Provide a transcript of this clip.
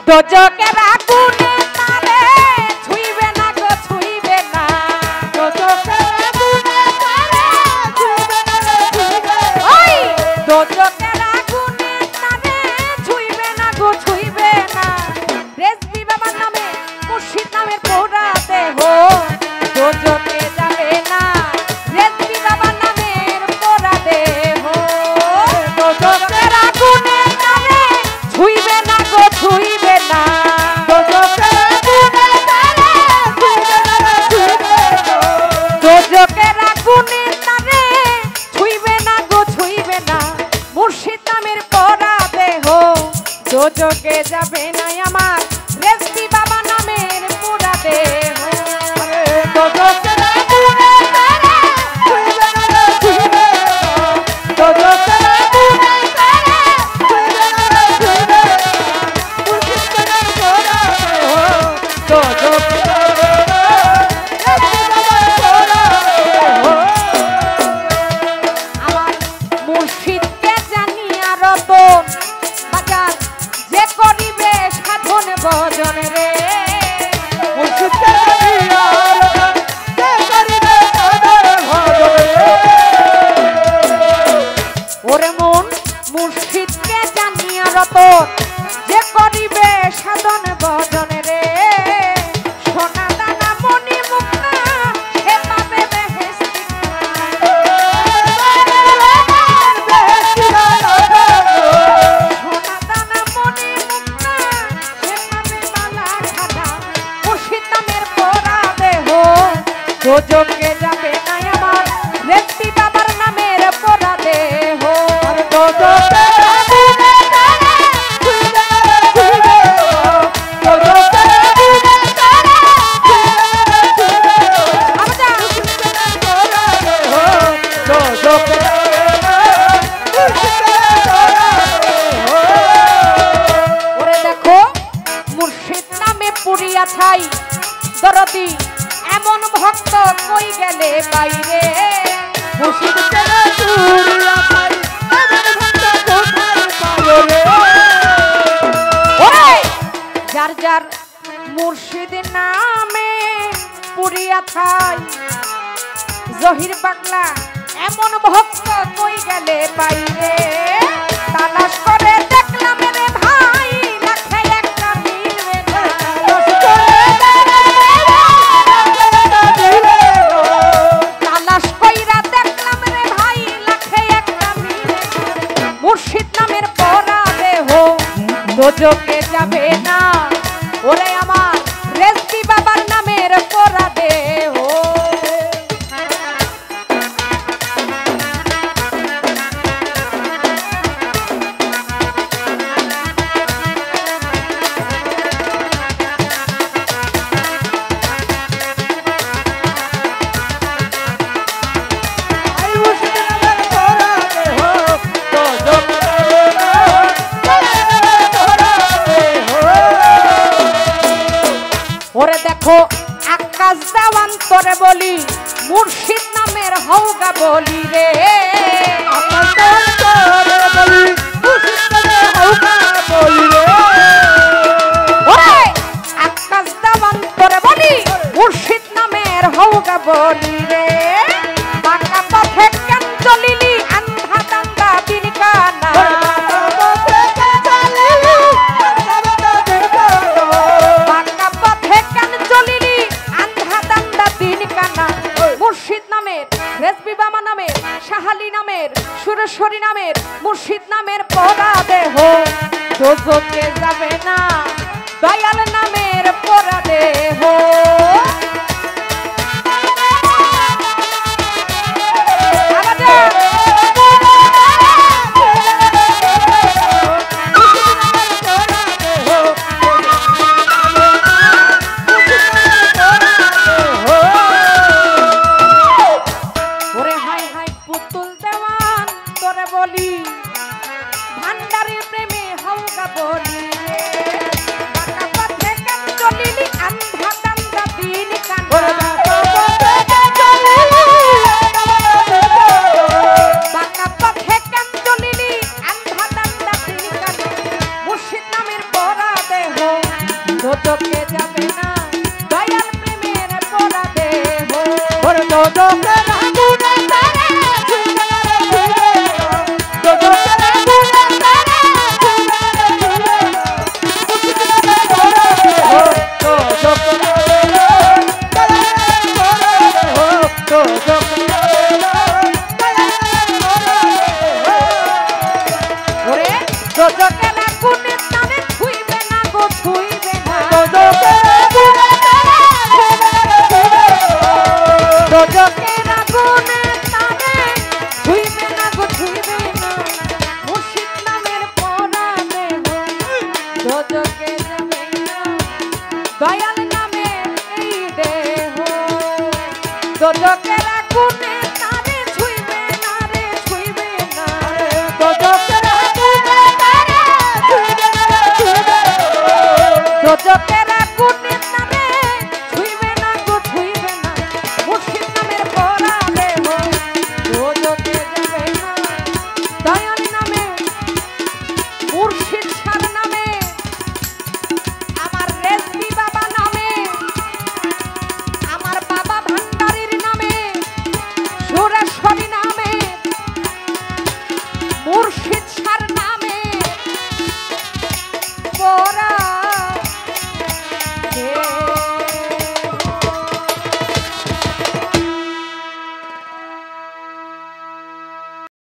দোজকের আগুনে তারে ছুঁইবে না গো ছুঁইবে না দোজকের আগুনে তারে ছুঁইবে না ছুঁইবে ওই দোজকের আগুনে তারে ছুঁইবে না গো ছুঁইবে না রেজবি বাবার নামে মুর্শিদ নামের পোড়া দেহ দোজকে যাবে না রেজবি বাবার নামের পোড়া দেহ দোজকের আগুনে তারে ছুঁইবে না গো ছুঁইবে না দোজকের আগুনে তারে ছুঁইবে না গো ছুঁইবে না মুর্শিদ নামের পোড়া দেহ দোজকে যাবে না আমার রেজবি বাবা নামের পোড়া দেহ দোজকের আগুনে তারে ছুঁইবে না গো ছুঁইবে না দোজকের আগুনে তারে ছুঁইবে না গো ছুঁইবে আমার মুর্শিদকে জানিয়া রতন বাজার যে করিবে সাধন ভজন রে মুর্শিদকে জানিয়া রতন যে করিবে সাধন ভজন রে ওরে মন মুর্শিদকে জানিয়া রতন যে করিবে সাধন ভজন রে সোনা দানা মণি মুক্তা সে পাবে বেহেশতি সোনা দানা মণি মুক্তা সে পাবে মালা খানা মুর্শিদ নামের পোড়া দেহ দোজকে যাবে না আমার রেজবি বাবার নামের পোড়া দেহ দোজকে ছাই দরদি এমন ভক্ত কই গেলে বাইরে মুর্শিদ তেরা পুরিয়া ছাই এমন ভক্ত কোথায় পাবো রে ওরে যার যার মুর্শিদ নামে পুরিয়া ছাই জহির পাগলা এমন ভক্ত কই গেলে বাইরে তালাশ করে দেখলাম রে ভাই লাখে একটা মিলবে না তালাশ কইরা দেখলাম রে ভাই লাখে একটা মিলবে মুর্শিদ নামের পোড়া দেহ দোজকে যাবে না ওরে আমার রেজবি বাবার নামের পোড়া দেহ ওরে দেখো আকাশ দেওয়ান তোরে বলি মুর্শিদ নামের হৌগা বলি রে আকাশ দেওয়ান তোরে বলি মুর্শিদ নামের হৌগা বলি রে ওরে আকাশ দেওয়ান তোরে বলি মুর্শিদ নামের হৌগা বলি রে বাঁকা পথে কেন চলিলি আন্ধা দান্দা বিনকানা মুর্শিদ নামের রেজবি বাবা নামের শাহালি নামের সুরেশ্বরী নামের মুর্শিদ নামের পোড়া দেহ দোজকে যাবে না দয়াল নামের পোড়া দেহ বলি ভান্ডারের প্রেমে হৌগা বলি বাঁকা পথে কেন চলিলি আন্ধা দান্দা দিন কানা